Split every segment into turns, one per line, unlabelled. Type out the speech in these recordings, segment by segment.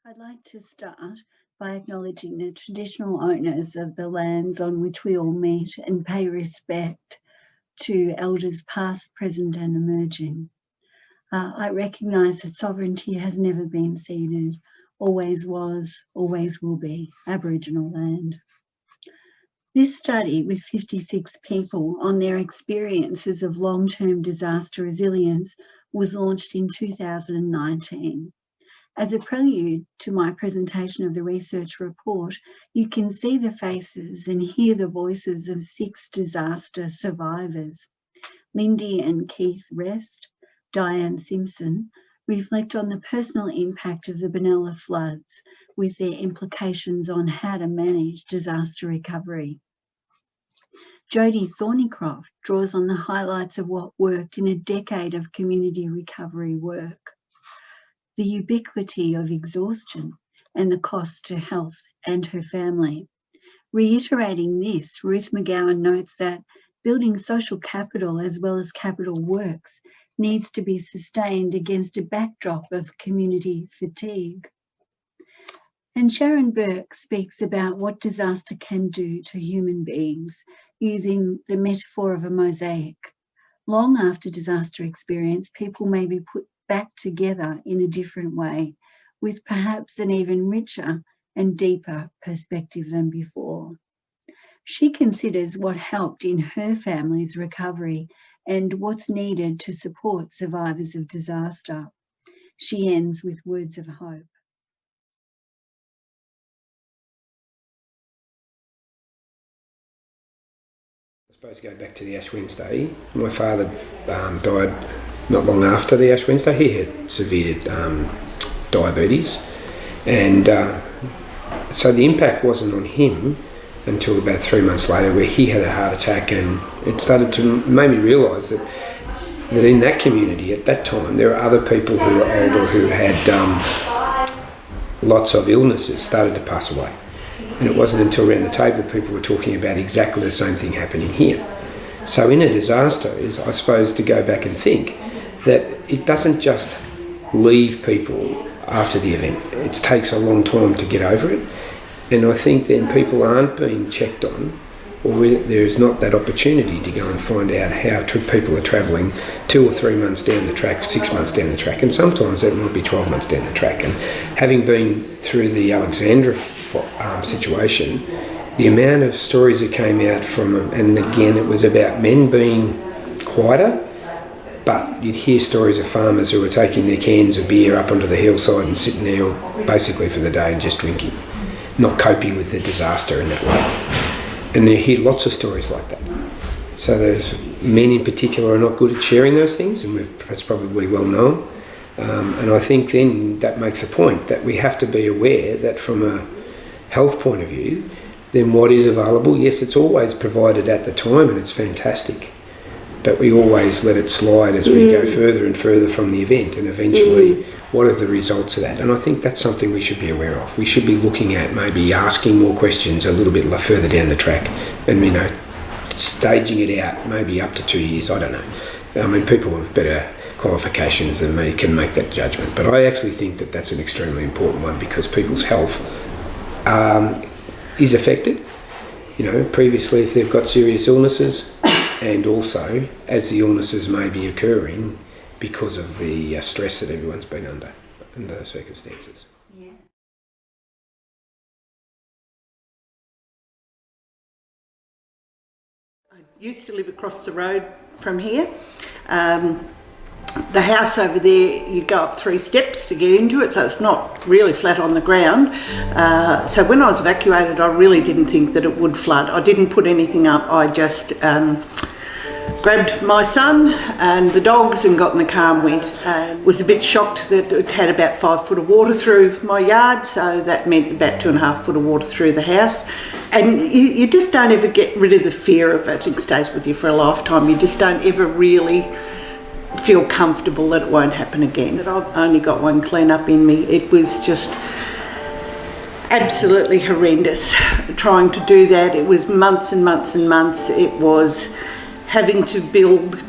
I'd like to start by acknowledging the traditional owners of the lands on which we all meet and pay respect to elders past, present and emerging. I recognise that sovereignty has never been ceded, always was, always will be Aboriginal land. This study with 56 people on their experiences of long-term disaster resilience was launched in 2019. As a prelude to my presentation of the research report, you can see the faces and hear the voices of 6 disaster survivors. Lindy and Keith Wrest, Dianne Simpson, reflect on the personal impact of the Benalla floods with their implications on how to manage disaster recovery. Jodie Thorneycroft draws on the highlights of what worked in a decade of community recovery work. The ubiquity of exhaustion and the cost to health and her family. Reiterating this, Ruth McGowan notes that building social capital as well as capital works needs to be sustained against a backdrop of community fatigue. And Sharon Bourke speaks about what disaster can do to human beings using the metaphor of a mosaic. Long after disaster experience, people may be put back together in a different way, with perhaps an even richer and deeper perspective than before. She considers what helped in her family's recovery and what's needed to support survivors of disaster. She ends with words of hope.
I suppose go back to the Ash Wednesday. My father died not long after the Ash Wednesday. He had severe diabetes, and so the impact wasn't on him until about 3 months later, where he had a heart attack, and it started to make me realise that in that community at that time there were other people who were older who had lots of illnesses started to pass away. And it wasn't until around the table people were talking about exactly the same thing happening here. So in a disaster is, I suppose, to go back and think that it doesn't just leave people after the event. It takes a long time to get over it. And I think then people aren't being checked on, or there's not that opportunity to go and find out how people are travelling 2 or 3 months down the track, 6 months down the track, and sometimes it might be 12 months down the track. And having been through the Alexandra situation, the amount of stories that came out from them, and again it was about men being quieter, but you'd hear stories of farmers who were taking their cans of beer up onto the hillside and sitting there basically for the day and just drinking, not coping with the disaster in that way. And you hear lots of stories like that. So there's men in particular are not good at sharing those things, and that's probably well known. And I think then that makes a point that we have to be aware that from a health point of view, then what is available, yes, it's always provided at the time and it's fantastic, but we always let it slide as we go further and further from the event, and eventually what are the results of that? And I think that's something we should be aware of. We should be looking at maybe asking more questions a little bit further down the track, and staging it out maybe up to 2 years. I don't know. I mean, people with better qualifications than me can make that judgment, but I actually think that that's an extremely important one, because people's health is affected, previously if they've got serious illnesses, and also as the illnesses may be occurring because of the stress that everyone's been under those circumstances.
Yeah.
I used to live across the road from here. The house over there, you go up 3 steps to get into it, so it's not really flat on the ground. So when I was evacuated, I really didn't think that it would flood. I didn't put anything up. I just grabbed my son and the dogs and got in the car and went. Was a bit shocked that it had about 5 foot of water through my yard, so that meant about 2.5 foot of water through the house. And you just don't ever get rid of the fear of it. It stays with you for a lifetime. You just don't ever really feel comfortable that it won't happen again. That I've only got one clean-up in me. It was just absolutely horrendous trying to do that. It was months and months and months. It was having to build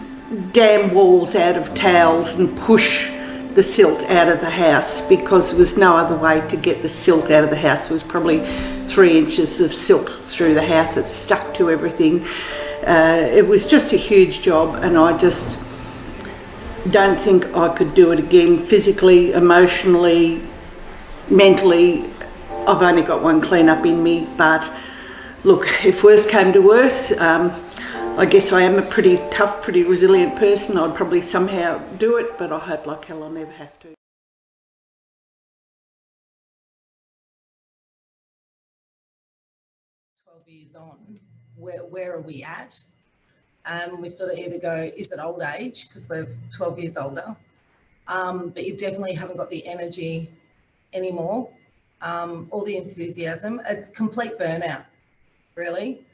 dam walls out of towels and push the silt out of the house, because there was no other way to get the silt out of the house. There was probably 3 inches of silt through the house. It stuck to everything. It was just a huge job, and I just don't think I could do it again, physically, emotionally, mentally. I've only got one clean-up in me, but look, if worse came to worse, I guess I am a pretty tough, pretty resilient person. I'd probably somehow do it, but I hope like hell I'll never have to.
Years on, where are we at? We sort of either go, is it old age, because we're 12 years older, but you definitely haven't got the energy anymore, all the enthusiasm. It's complete burnout, really.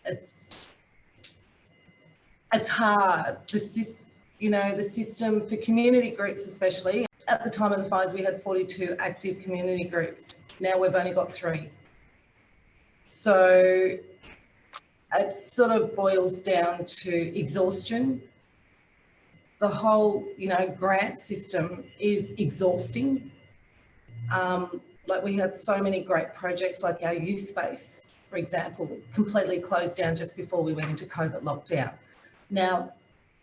It's hard. The system for community groups, especially at the time of the fires, we had 42 active community groups. Now we've only got 3. So it sort of boils down to exhaustion. The whole, grant system is exhausting. Like we had so many great projects, like our youth space, for example, completely closed down just before we went into COVID lockdown. Now,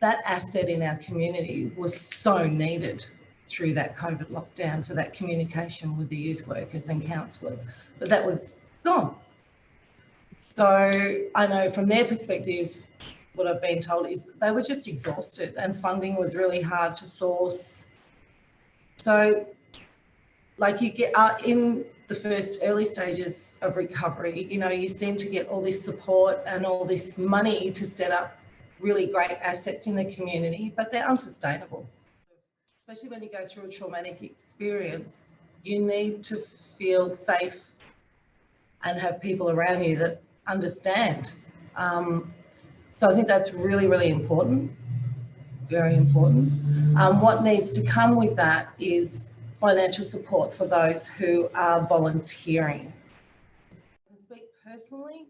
that asset in our community was so needed through that COVID lockdown for that communication with the youth workers and counsellors, but that was gone. So I know from their perspective, what I've been told is they were just exhausted and funding was really hard to source. So like you get in the first early stages of recovery, you seem to get all this support and all this money to set up really great assets in the community, but they're unsustainable. Especially when you go through a traumatic experience, you need to feel safe and have people around you that understand. So I think that's really, really important, very important. What needs to come with that is financial support for those who are volunteering. I can speak personally,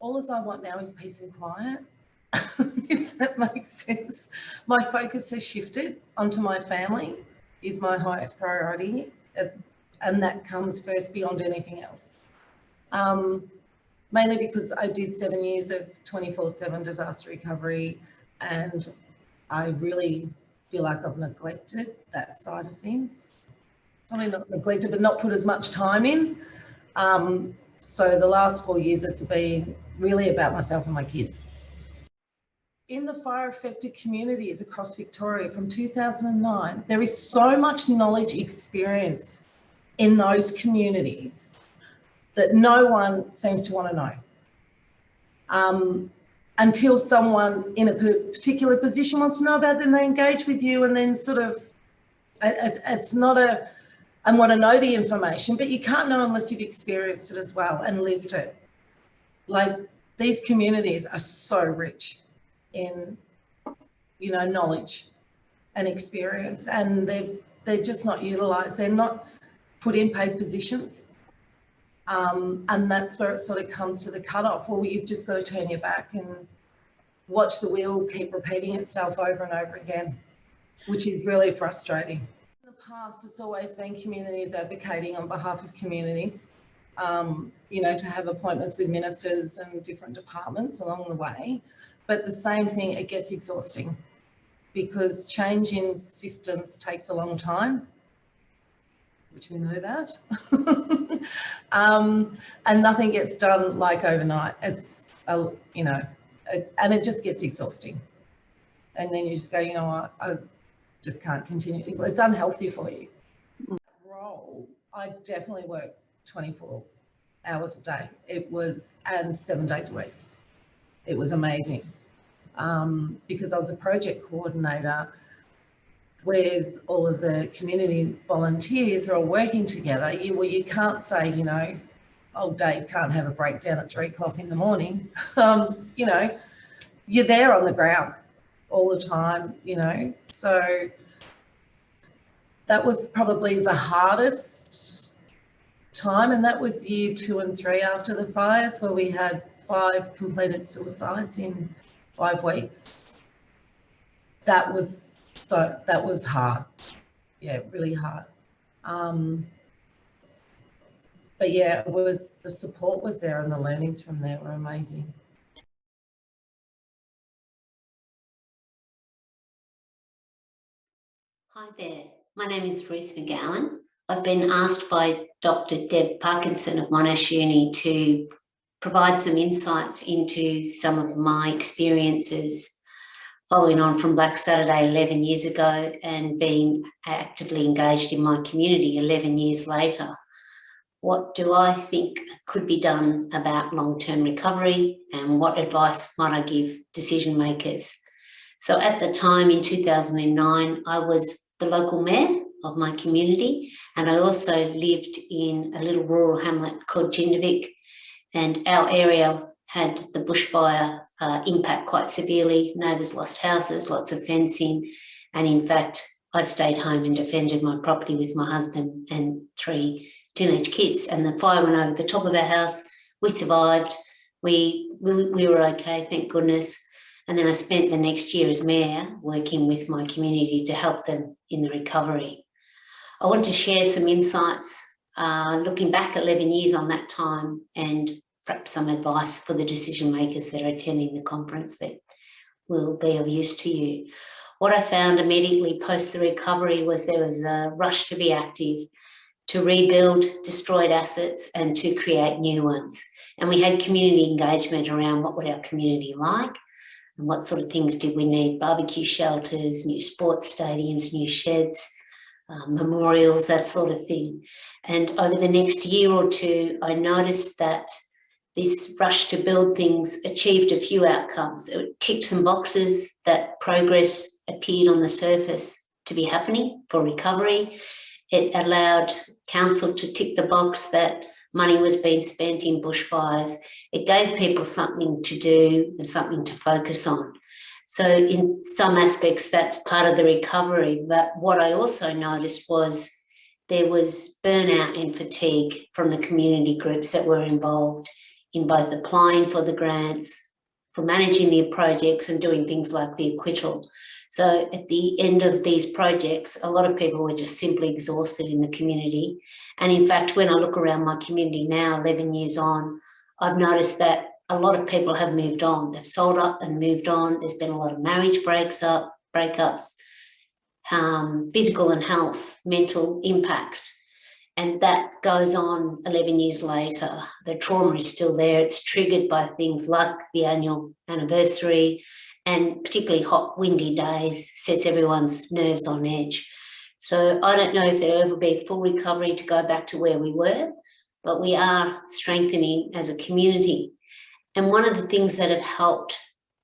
all I want now is peace and quiet, if that makes sense. My focus has shifted onto my family, is my highest priority, and that comes first beyond anything else. Mainly because I did 7 years of 24/7 disaster recovery, and I really feel like I've neglected that side of things. I mean, not neglected, but not put as much time in. So the last 4 years, it's been really about myself and my kids. In the fire-affected communities across Victoria from 2009, there is so much knowledge, experience in those communities that no one seems to want to know. Until someone in a particular position wants to know about it, then they engage with you, and then sort of, it's not I want to know the information, but you can't know unless you've experienced it as well and lived it. Like, these communities are so rich in, knowledge and experience, and they're just not utilised. They're not put in paid positions. And that's where it sort of comes to the cutoff. Well, you've just got to turn your back and watch the wheel keep repeating itself over and over again, which is really frustrating. In the past, it's always been communities advocating on behalf of communities, to have appointments with ministers and different departments along the way. But the same thing, it gets exhausting because change in systems takes a long time, which we know that. And nothing gets done like overnight. It's, and it just gets exhausting. And then you just go, what, I just can't continue. It's unhealthy for you. Role, I definitely work 24 hours a day. And 7 days a week. It was amazing. Because I was a project coordinator with all of the community volunteers who are all working together. You can't say, Dave can't have a breakdown at 3 o'clock in the morning. You're there on the ground all the time, So that was probably the hardest time, and that was year 2 and 3 after the fires, where we had 5 completed suicides in 5 weeks. That was So that was hard. Yeah, really hard. But yeah, the support was there and the learnings from there were amazing.
Hi there, my name is Ruth McGowan. I've been asked by Dr. Deb Parkinson of Monash Uni to provide some insights into some of my experiences following on from Black Saturday 11 years ago and being actively engaged in my community 11 years later. What do I think could be done about long-term recovery, and what advice might I give decision makers? So at the time in 2009, I was the local mayor of my community, and I also lived in a little rural hamlet called Jindervik, and our area had the bushfire impact quite severely. Neighbours lost houses, lots of fencing, and in fact, I stayed home and defended my property with my husband and 3 teenage kids, and the fire went over the top of our house. We survived. We were okay, thank goodness. And then I spent the next year as mayor working with my community to help them in the recovery. I want to share some insights looking back 11 years on that time, and perhaps some advice for the decision makers that are attending the conference that will be of use to you. What I found immediately post the recovery was there was a rush to be active, to rebuild destroyed assets and to create new ones. And we had community engagement around what would our community like and what sort of things did we need: barbecue shelters, new sports stadiums, new sheds, memorials, that sort of thing. And over the next year or two, I noticed that this rush to build things achieved a few outcomes. It ticked some boxes, that progress appeared on the surface to be happening for recovery. It allowed council to tick the box that money was being spent in bushfires. It gave people something to do and something to focus on. So in some aspects, that's part of the recovery. But what I also noticed was there was burnout and fatigue from the community groups that were involved in both applying for the grants, for managing the projects and doing things like the acquittal. So at the end of these projects, a lot of people were just simply exhausted in the community. And in fact, when I look around my community now, 11 years on, I've noticed that a lot of people have moved on. They've sold up and moved on. There's been a lot of marriage breakups, physical and health, mental impacts. And that goes on 11 years later. The trauma is still there. It's triggered by things like the annual anniversary, and particularly hot, windy days sets everyone's nerves on edge. So I don't know if there'll ever be a full recovery to go back to where we were, but we are strengthening as a community. And one of the things that have helped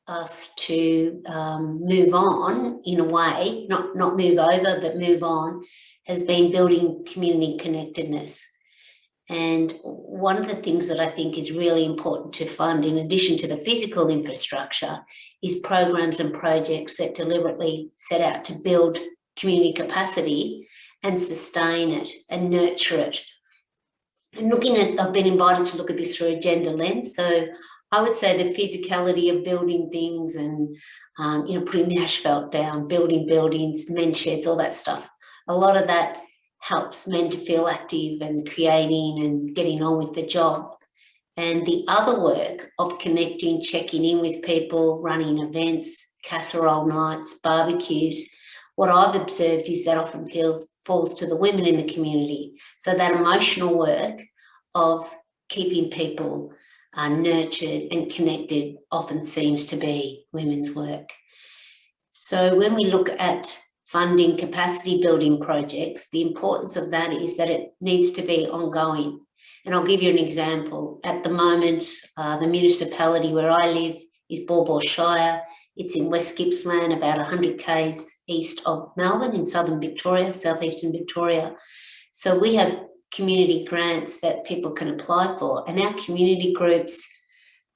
us to move on in a way, not move over, but move on, has been building community connectedness. And one of the things that I think is really important to fund, in addition to the physical infrastructure, is programs and projects that deliberately set out to build community capacity and sustain it and nurture it. And I've been invited to look at this through a gender lens. So I would say the physicality of building things and, putting the asphalt down, building buildings, men's sheds, all that stuff. A lot of that helps men to feel active and creating and getting on with the job. And the other work of connecting, checking in with people, running events, casserole nights, barbecues, what I've observed is that often falls to the women in the community. So that emotional work of keeping people nurtured and connected often seems to be women's work. So when we look at funding capacity building projects, the importance of that is that it needs to be ongoing. And I'll give you an example. At the moment, the municipality where I live is Baw Baw Shire. It's in West Gippsland, about 100 k's east of Melbourne in southern Victoria, southeastern Victoria. So we have community grants that people can apply for, and our community groups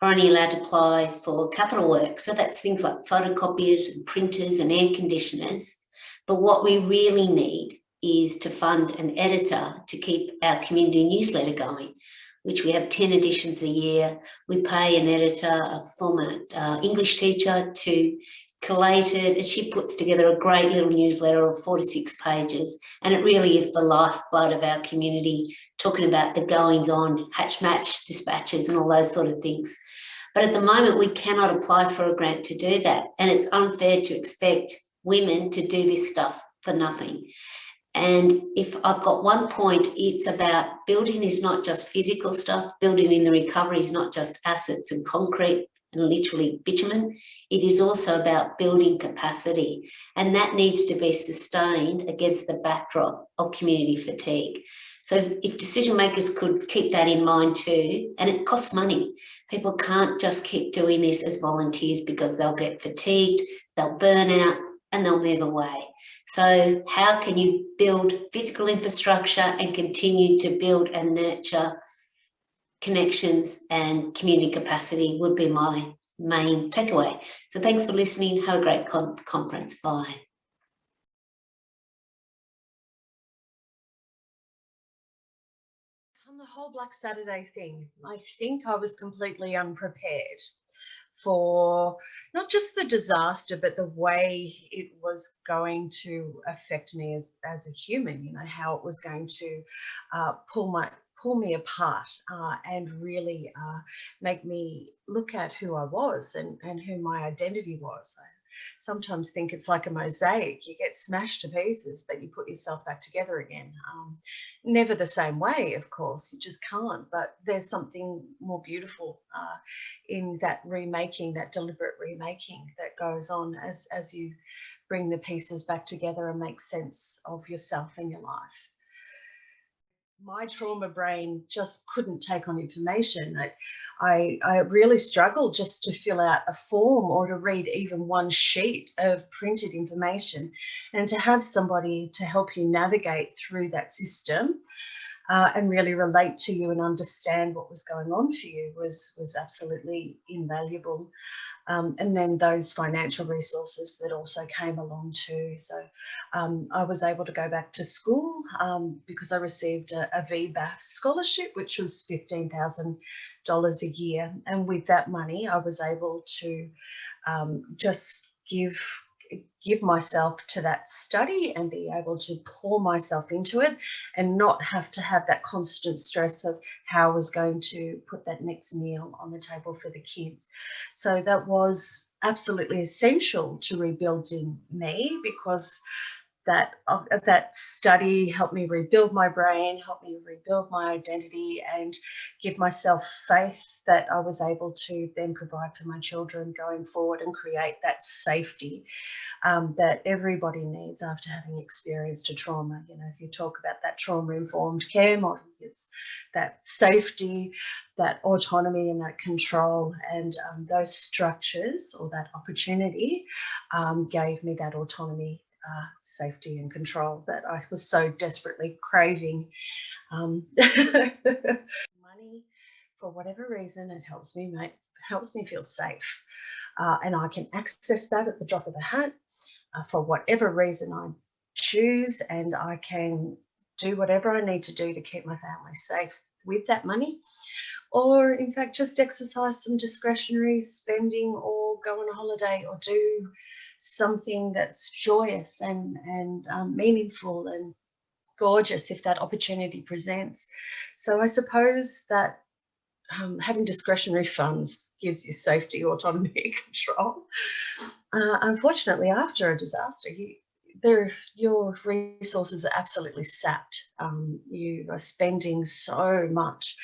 are only allowed to apply for capital work. So that's things like photocopiers and printers and air conditioners. But what we really need is to fund an editor to keep our community newsletter going, which we have 10 editions a year. We pay an editor, a former English teacher, to collated, and she puts together a great little newsletter of 46 pages, and it really is the lifeblood of our community, talking about the goings on, hatch-match dispatches and all those sort of things. But at the moment, we cannot apply for a grant to do that, and it's unfair to expect women to do this stuff for nothing. And if I've got one point, it's about building is not just physical stuff. Building in the recovery is not just assets and concrete and literally bitumen. It is also about building capacity, and that needs to be sustained against the backdrop of community fatigue. So if decision makers could keep that in mind too, and it costs money. People can't just keep doing this as volunteers because they'll get fatigued, they'll burn out, and they'll move away. So how can you build physical infrastructure and continue to build and nurture connections and community capacity would be my main takeaway. So thanks for listening. Have a great conference. Bye.
On the whole Black Saturday thing, I think I was completely unprepared for not just the disaster, but the way it was going to affect me as a human, you know, how it was going to pull me apart and really make me look at who I was and who my identity was. I sometimes think it's like a mosaic. You get smashed to pieces, but you put yourself back together again. Never the same way, of course, you just can't, but there's something more beautiful in that remaking, that deliberate remaking that goes on as you bring the pieces back together and make sense of yourself and your life. My trauma brain just couldn't take on information. I really struggled just to fill out a form or to read even one sheet of printed information, and to have somebody to help you navigate through that system and really relate to you and understand what was going on for you was absolutely invaluable. And then those financial resources that also came along too. So I was able to go back to school because I received a VBAF scholarship, which was $15,000 a year. And with that money, I was able to just give myself to that study and be able to pour myself into it and not have to have that constant stress of how I was going to put that next meal on the table for the kids. So that was absolutely essential to rebuilding me, because that study helped me rebuild my brain, helped me rebuild my identity, and give myself faith that I was able to then provide for my children going forward and create that safety that everybody needs after having experienced a trauma. You know, if you talk about that trauma-informed care model, it's that safety, that autonomy and that control, and those structures or that opportunity gave me that autonomy, safety and control that I was so desperately craving. Money, for whatever reason, it helps me feel safe, and I can access that at the drop of a hat for whatever reason I choose, and I can do whatever I need to do to keep my family safe with that money, or in fact just exercise some discretionary spending, or go on a holiday, or do something that's joyous and meaningful and gorgeous if that opportunity presents. So I suppose that having discretionary funds gives you safety, autonomy, control. Unfortunately, after a disaster, your resources are absolutely sapped. You are spending so much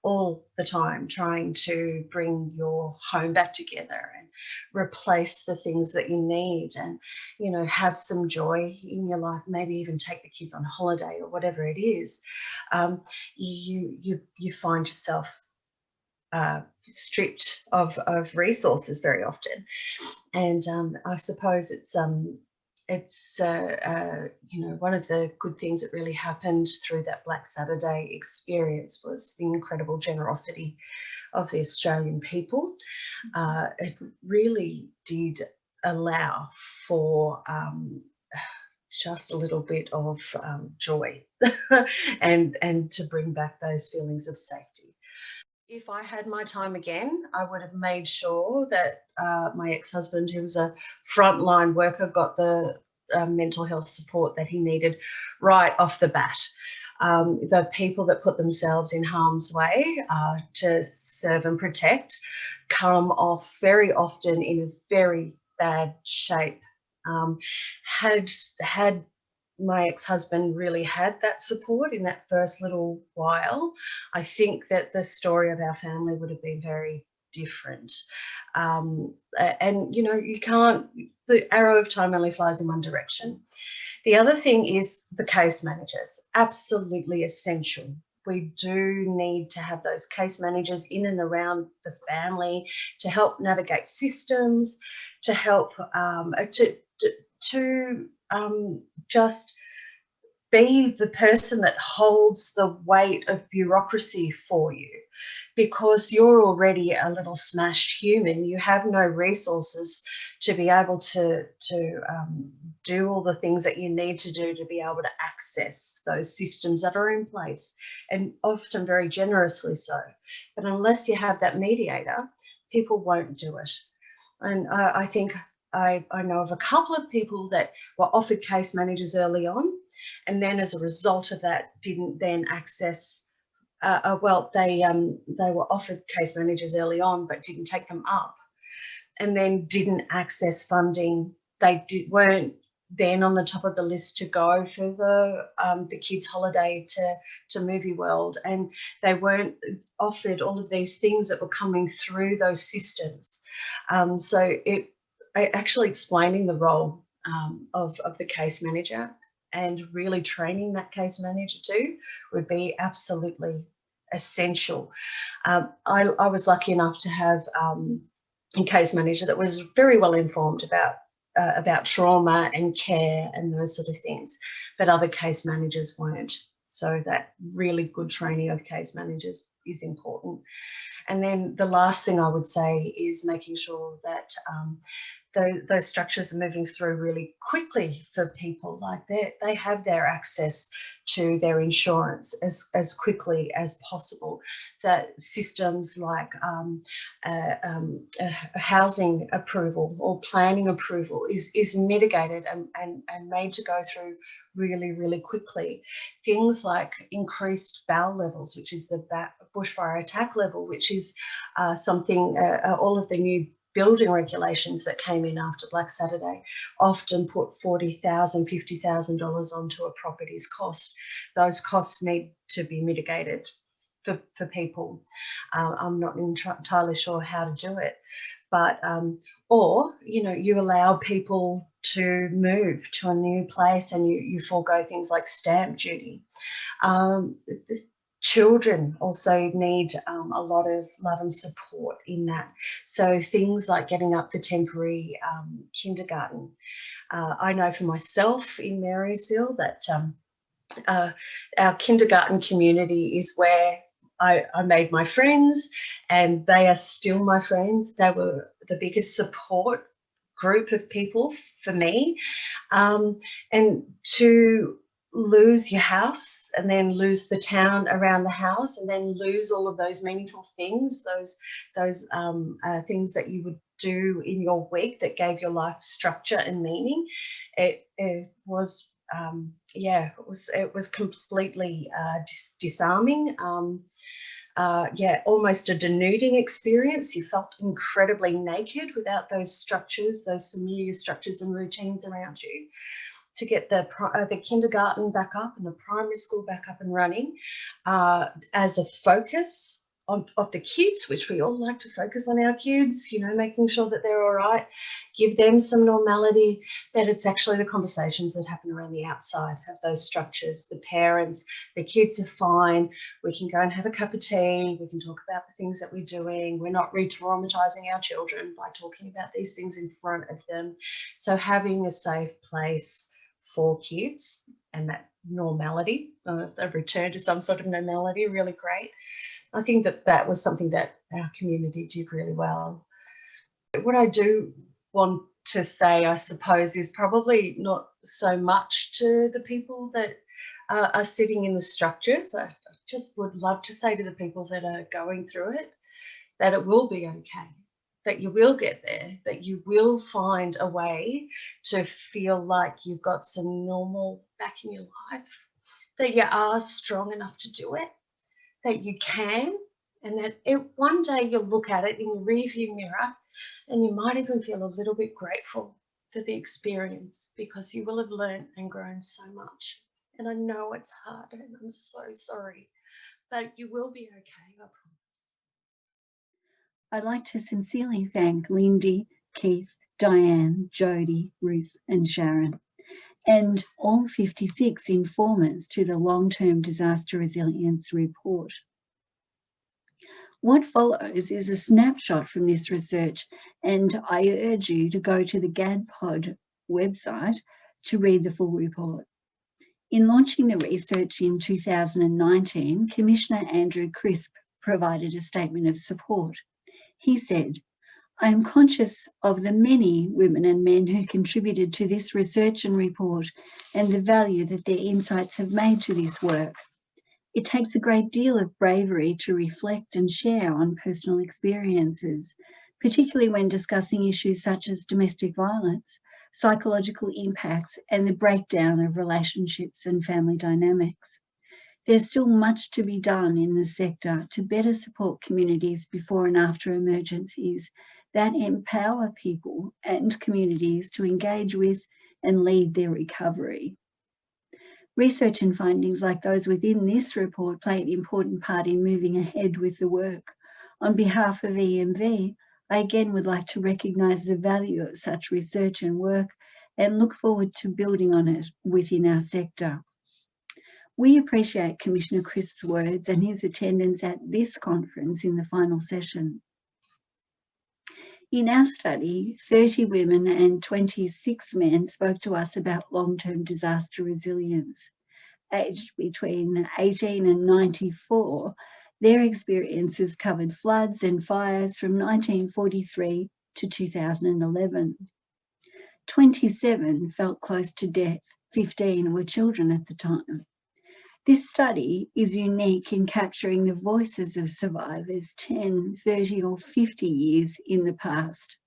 all the time trying to bring your home back together and replace the things that you need, and, you know, have some joy in your life, maybe even take the kids on holiday or whatever it is. You find yourself stripped of resources very often, and I suppose it's you know, one of the good things that really happened through that Black Saturday experience was the incredible generosity of the Australian people. It really did allow for just a little bit of joy and to bring back those feelings of safety. If I had my time again, I would have made sure that my ex-husband, who was a frontline worker, got the mental health support that he needed right off the bat. The people that put themselves in harm's way to serve and protect come off very often in a very bad shape. Had my ex-husband really had that support in that first little while, I think that the story of our family would have been very different. And you know, you can't, the arrow of time only flies in one direction. The other thing is the case managers, absolutely essential. We do need to have those case managers in and around the family to help navigate systems, to help just be the person that holds the weight of bureaucracy for you, because you're already a little smashed human. You have no resources to be able to do all the things that you need to do to be able to access those systems that are in place, and often very generously so. But unless you have that mediator, people won't do it. And I think I know of a couple of people that were offered case managers early on, and then as a result of that didn't then access, they were offered case managers early on but didn't take them up, and then didn't access funding. They weren't then on the top of the list to go for the kids' holiday to Movie World, and they weren't offered all of these things that were coming through those systems. So actually explaining the role of the case manager and really training that case manager too would be absolutely essential. I was lucky enough to have a case manager that was very well informed about trauma and care and those sort of things, but other case managers weren't. So that really good training of case managers is important. And then the last thing I would say is making sure that those structures are moving through really quickly for people, like they have their access to their insurance as quickly as possible. That systems like housing approval or planning approval is mitigated and made to go through really, really quickly. Things like increased BAL levels, which is the bushfire attack level, which is something, all of the new building regulations that came in after Black Saturday often put $40,000, $50,000 onto a property's cost. Those costs need to be mitigated for people. I'm not entirely sure how to do it, but or you allow people to move to a new place and you forego things like stamp duty. Children also need a lot of love and support in that. So things like getting up the temporary kindergarten. I know for myself in Marysville that our kindergarten community is where I made my friends, and they are still my friends. They were the biggest support group of people for me. And to lose your house and then lose the town around the house and then lose all of those meaningful things, those things that you would do in your week that gave your life structure and meaning, it was completely disarming. Almost a denuding experience. You felt incredibly naked without those structures, those familiar structures and routines around you. To get the kindergarten back up and the primary school back up and running as a focus of the kids, which we all like to focus on our kids, making sure that they're all right, give them some normality, but it's actually the conversations that happen around the outside of those structures. The parents, the kids are fine, we can go and have a cup of tea, we can talk about the things that we're doing, we're not re-traumatizing our children by talking about these things in front of them. So having a safe place for kids and that normality, a return to some sort of normality, really great. I think that was something that our community did really well. What I do want to say, I suppose, is probably not so much to the people that are sitting in the structures. just would love to say to the people that are going through it that it will be okay, that you will get there, that you will find a way to feel like you've got some normal back in your life, that you are strong enough to do it, that you can, and that one day you'll look at it in the rearview mirror and you might even feel a little bit grateful for the experience, because you will have learned and grown so much. And I know it's hard, and I'm so sorry, but you will be okay, I promise.
I'd like to sincerely thank Lindy, Keith, Dianne, Jodie, Ruth and Sharon, and all 56 informants to the Long-Term Disaster Resilience Report. What follows is a snapshot from this research, and I urge you to go to the GADPOD website to read the full report. In launching the research in 2019, Commissioner Andrew Crisp provided a statement of support. He said, "I am conscious of the many women and men who contributed to this research and report and the value that their insights have made to this work. It takes a great deal of bravery to reflect and share on personal experiences, particularly when discussing issues such as domestic violence, psychological impacts, and the breakdown of relationships and family dynamics. There's still much to be done in the sector to better support communities before and after emergencies that empower people and communities to engage with and lead their recovery." Research and findings like those within this report play an important part in moving ahead with the work. On behalf of EMV, I again would like to recognise the value of such research and work and look forward to building on it within our sector. We appreciate Commissioner Crisp's words and his attendance at this conference in the final session. In our study, 30 women and 26 men spoke to us about long-term disaster resilience. Aged between 18 and 94, their experiences covered floods and fires from 1943 to 2011. 27 felt close to death, 15 were children at the time. This study is unique in capturing the voices of survivors 10, 30 or 50 years in the past.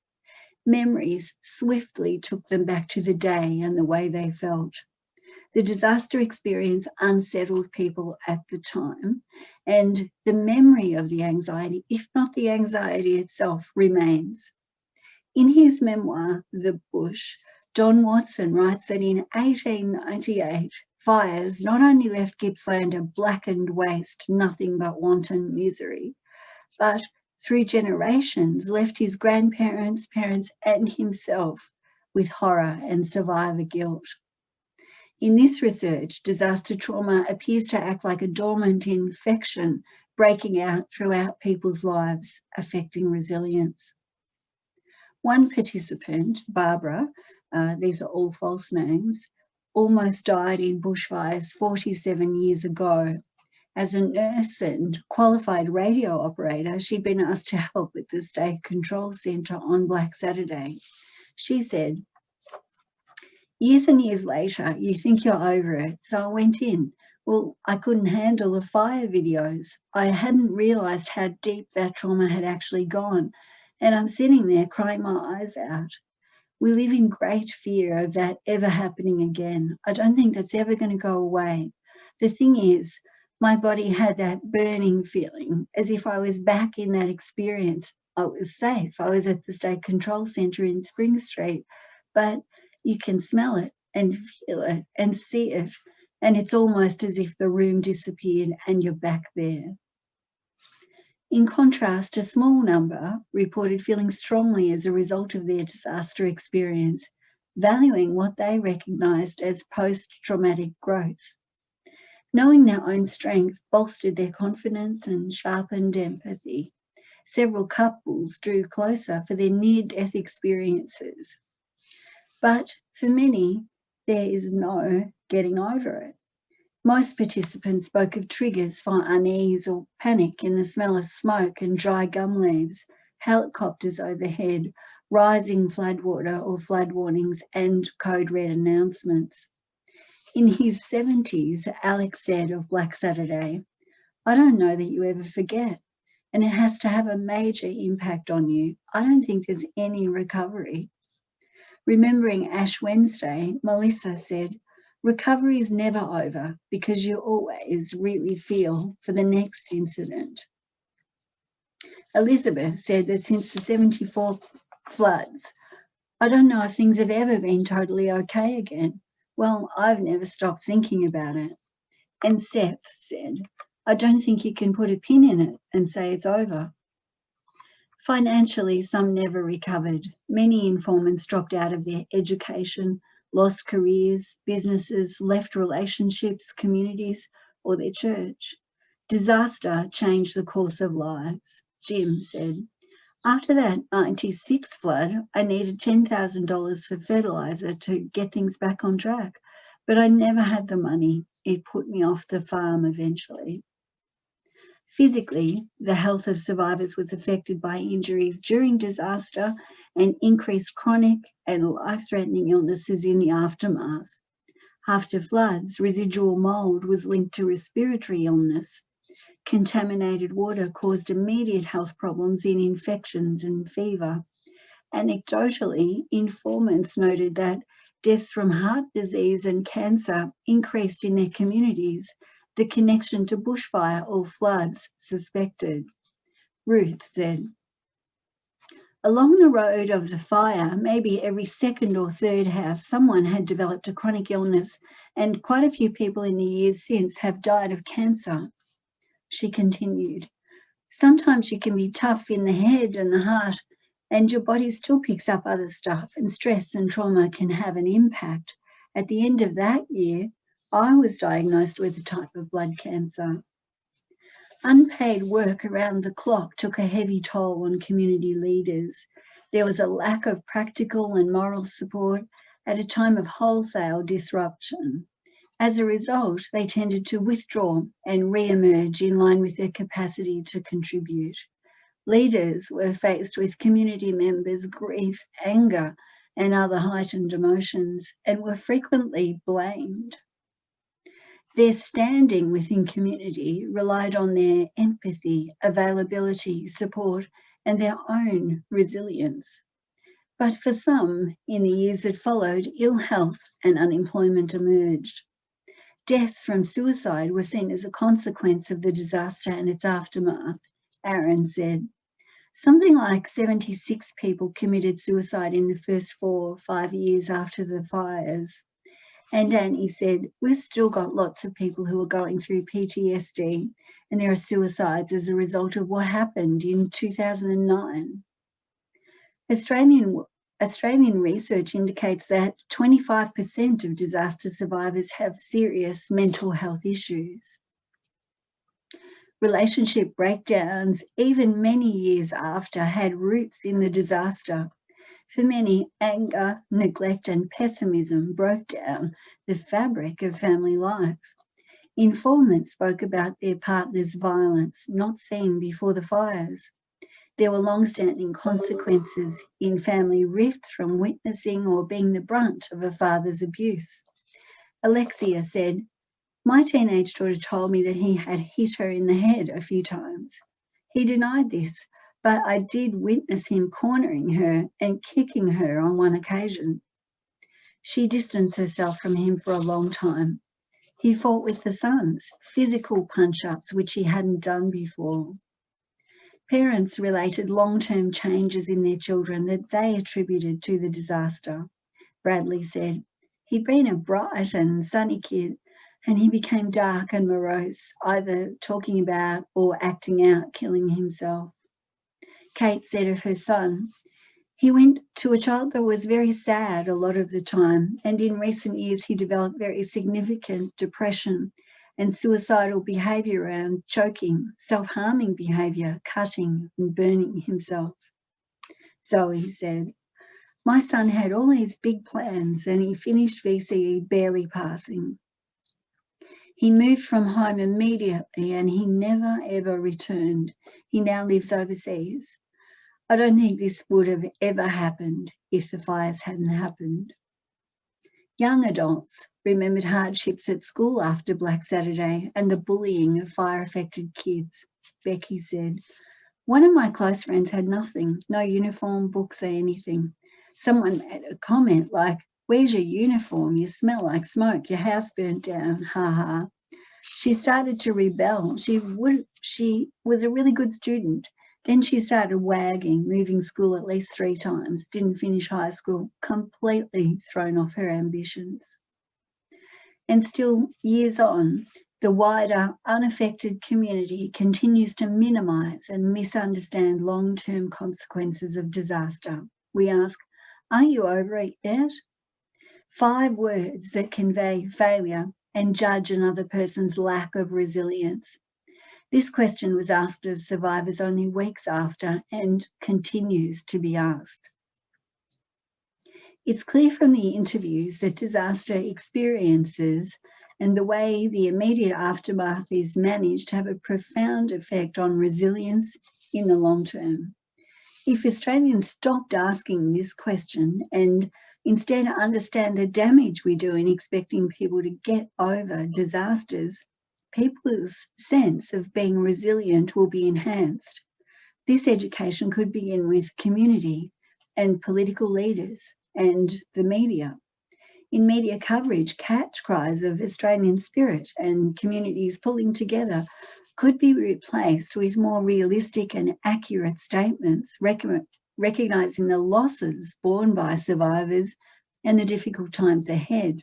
Memories swiftly took them back to the day and the way they felt. The disaster experience unsettled people at the time, and the memory of the anxiety, if not the anxiety itself, remains. In his memoir, The Bush, John Watson writes that in 1898, fires not only left Gippsland a blackened waste, nothing but wanton misery, but through generations left his grandparents, parents and himself with horror and survivor guilt. In this research, disaster trauma appears to act like a dormant infection breaking out throughout people's lives, affecting resilience. One participant, Barbara, these are all false names, almost died in bushfires 47 years ago. As a nurse and qualified radio operator, she'd been asked to help at the State Control Centre on Black Saturday. She said, "Years and years later, you think you're over it, so I went in. Well, I couldn't handle the fire videos. I hadn't realised how deep that trauma had actually gone, and I'm sitting there crying my eyes out. We live in great fear of that ever happening again. I don't think that's ever going to go away. The thing is, my body had that burning feeling as if I was back in that experience. I was safe. I was at the State Control Centre in Spring Street, but you can smell it and feel it and see it, and it's almost as if the room disappeared and you're back there." In contrast, a small number reported feeling strongly as a result of their disaster experience, valuing what they recognised as post-traumatic growth. Knowing their own strength bolstered their confidence and sharpened empathy. Several couples drew closer for their near-death experiences. But for many, there is no getting over it. Most participants spoke of triggers for unease or panic in the smell of smoke and dry gum leaves, helicopters overhead, rising floodwater or flood warnings, and code red announcements. In his 70s, Alex said of Black Saturday, I don't know that you ever forget, and it has to have a major impact on you. I don't think there's any recovery. Remembering Ash Wednesday, Melissa said, recovery is never over because you always really feel for the next incident. Elizabeth said that since the 74 floods, I don't know if things have ever been totally okay again. Well, I've never stopped thinking about it. And Seth said, I don't think you can put a pin in it and say it's over. Financially, some never recovered. Many informants dropped out of their education, lost careers, businesses, left relationships, communities, or their church. Disaster changed the course of lives. Jim said, after that 96 flood, I needed $10,000 for fertiliser to get things back on track, but I never had the money. It put me off the farm eventually. Physically, the health of survivors was affected by injuries during disaster and increased chronic and life-threatening illnesses in the aftermath. After floods, residual mould was linked to respiratory illness. Contaminated water caused immediate health problems in infections and fever. Anecdotally, informants noted that deaths from heart disease and cancer increased in their communities, the connection to bushfire or floods suspected. Ruth said, along the road of the fire, maybe every second or third house, someone had developed a chronic illness, and quite a few people in the years since have died of cancer. She continued, sometimes you can be tough in the head and the heart, and your body still picks up other stuff, and stress and trauma can have an impact. At the end of that year, I was diagnosed with a type of blood cancer. Unpaid work around the clock took a heavy toll on community leaders. There was a lack of practical and moral support at a time of wholesale disruption. As a result, they tended to withdraw and re-emerge in line with their capacity to contribute. Leaders were faced with community members' grief, anger, and other heightened emotions, and were frequently blamed. Their standing within community relied on their empathy, availability, support, and their own resilience. But for some, in the years that followed, ill health and unemployment emerged. Deaths from suicide were seen as a consequence of the disaster and its aftermath, Aaron said. Something like 76 people committed suicide in the first 4 or 5 years after the fires. And Danny said, we've still got lots of people who are going through PTSD, and there are suicides as a result of what happened in 2009. Australian research indicates that 25% of disaster survivors have serious mental health issues. Relationship breakdowns, even many years after, had roots in the disaster. For many, anger, neglect, and pessimism broke down the fabric of family life. Informants spoke about their partner's violence, not seen before the fires. There were long-standing consequences in family rifts from witnessing or being the brunt of a father's abuse. Alexia said, my teenage daughter told me that he had hit her in the head a few times. He denied this, but I did witness him cornering her and kicking her on one occasion. She distanced herself from him for a long time. He fought with the sons, physical punch-ups, which he hadn't done before. Parents related long-term changes in their children that they attributed to the disaster. Bradley said, he'd been a bright and sunny kid, and he became dark and morose, either talking about or acting out killing himself. Kate said of her son, he went to a childhood that was very sad a lot of the time, and in recent years he developed very significant depression and suicidal behaviour around choking, self-harming behaviour, cutting and burning himself. Zoe said, my son had all these big plans and he finished VCE barely passing. He moved from home immediately and he never ever returned. He now lives overseas. I don't think this would have ever happened if the fires hadn't happened. Young adults remembered hardships at school after Black Saturday and the bullying of fire-affected kids. Becky said, "One of my close friends had nothing, no uniform, books or anything. Someone made a comment like, 'Where's your uniform? You smell like smoke. Your house burnt down. Ha ha.' She started to rebel. She was a really good student. Then she started wagging, moving school at least 3 times, didn't finish high school, completely thrown off her ambitions." And still, years on, the wider, unaffected community continues to minimise and misunderstand long-term consequences of disaster. We ask, are you over it yet? 5 words that convey failure and judge another person's lack of resilience. This question was asked of survivors only weeks after and continues to be asked. It's clear from the interviews that disaster experiences and the way the immediate aftermath is managed have a profound effect on resilience in the long term. If Australians stopped asking this question and instead understand the damage we do in expecting people to get over disasters, people's sense of being resilient will be enhanced. This education could begin with community and political leaders and the media. In media coverage, catch cries of Australian spirit and communities pulling together could be replaced with more realistic and accurate statements, recognising the losses borne by survivors and the difficult times ahead.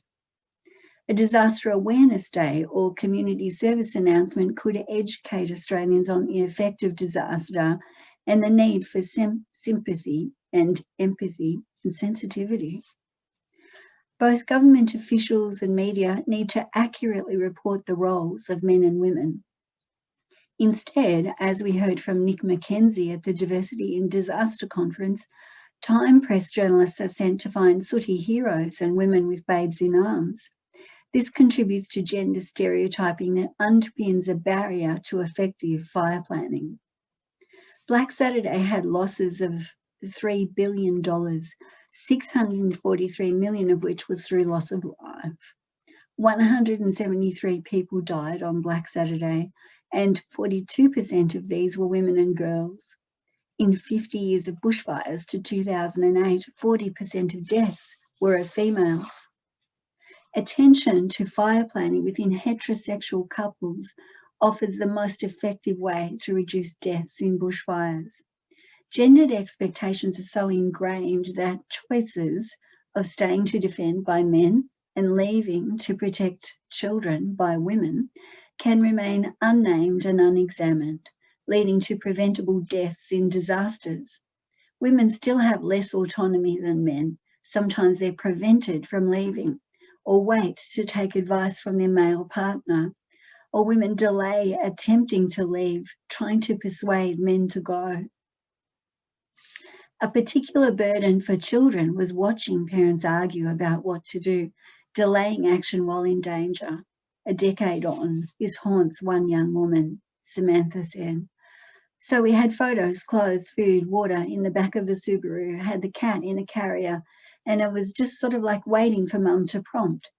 A disaster awareness day or community service announcement could educate Australians on the effect of disaster and the need for sympathy and empathy and sensitivity. Both government officials and media need to accurately report the roles of men and women. Instead, as we heard from Nick McKenzie at the Diversity in Disaster Conference, Time Press journalists are sent to find sooty heroes and women with babes in arms. This contributes to gender stereotyping that underpins a barrier to effective fire planning. Black Saturday had losses of $3 billion, 643 million of which was through loss of life. 173 people died on Black Saturday, and 42% of these were women and girls. In 50 years of bushfires to 2008, 40% of deaths were of females. Attention to fire planning within heterosexual couples offers the most effective way to reduce deaths in bushfires. Gendered expectations are so ingrained that choices of staying to defend by men and leaving to protect children by women can remain unnamed and unexamined, leading to preventable deaths in disasters. Women still have less autonomy than men. Sometimes they're prevented from leaving or wait to take advice from their male partner, or women delay attempting to leave, trying to persuade men to go. A particular burden for children was watching parents argue about what to do, delaying action while in danger. A decade on, this haunts one young woman, Samantha said. So we had photos, clothes, food, water in the back of the Subaru, had the cat in a carrier, and it was just sort of like waiting for mum to prompt.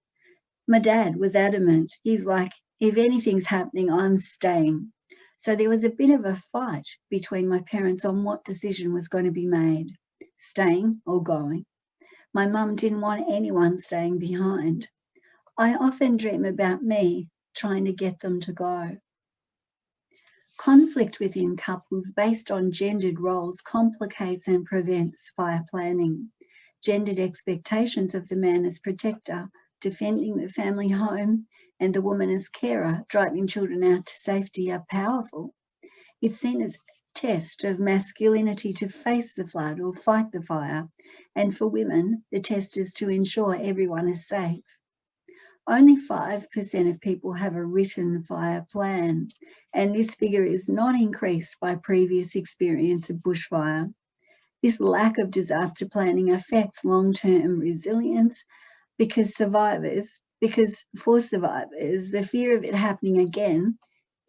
My dad was adamant. He's like, if anything's happening, I'm staying. So there was a bit of a fight between my parents on what decision was going to be made, staying or going. My mum didn't want anyone staying behind. I often dream about me trying to get them to go. Conflict within couples based on gendered roles complicates and prevents fire planning. Gendered expectations of the man as protector, defending the family home, and the woman as carer, driving children out to safety, are powerful. It's seen as a test of masculinity to face the flood or fight the fire, and for women, the test is to ensure everyone is safe. Only 5% of people have a written fire plan, and this figure is not increased by previous experience of bushfire. This lack of disaster planning affects long-term resilience because for survivors, the fear of it happening again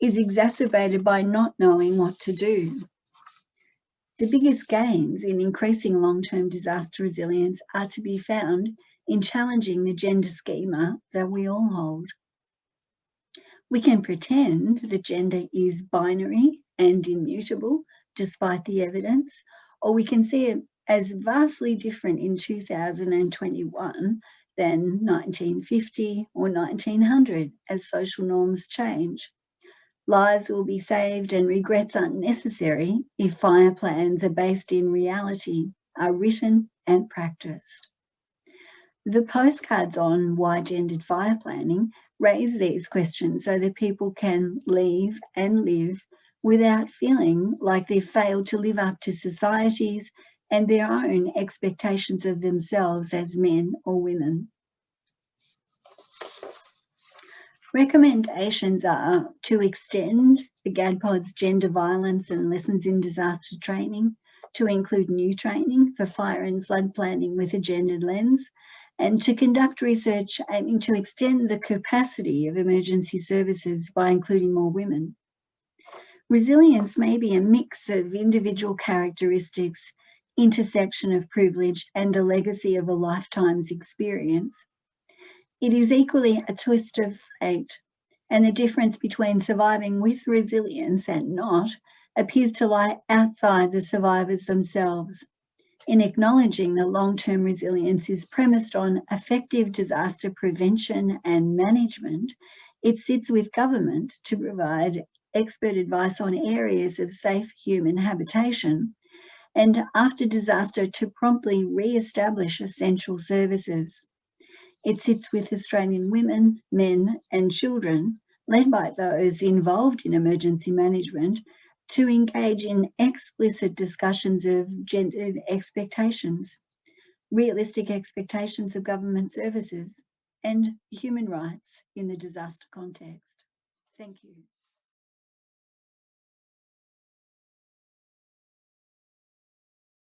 is exacerbated by not knowing what to do. The biggest gains in increasing long-term disaster resilience are to be found in challenging the gender schema that we all hold. We can pretend that gender is binary and immutable despite the evidence, or we can see it as vastly different in 2021 than 1950 or 1900 as social norms change. Lives will be saved and regrets unnecessary if fire plans are based in reality, are written and practiced. The postcards on why gendered fire planning raise these questions so that people can leave and live without feeling like they've failed to live up to society's and their own expectations of themselves as men or women. Recommendations are to extend the GADPOD's gender violence and lessons in disaster training, to include new training for fire and flood planning with a gendered lens, and to conduct research aiming to extend the capacity of emergency services by including more women. Resilience may be a mix of individual characteristics, intersection of privilege, and a legacy of a lifetime's experience. It is equally a twist of fate, and the difference between surviving with resilience and not appears to lie outside the survivors themselves. In acknowledging that long-term resilience is premised on effective disaster prevention and management, it sits with government to provide expert advice on areas of safe human habitation, and after disaster to promptly re-establish essential services. It sits with Australian women, men and children, led by those involved in emergency management, to engage in explicit discussions of gendered expectations, realistic expectations of government services, and human rights in the disaster context. Thank you.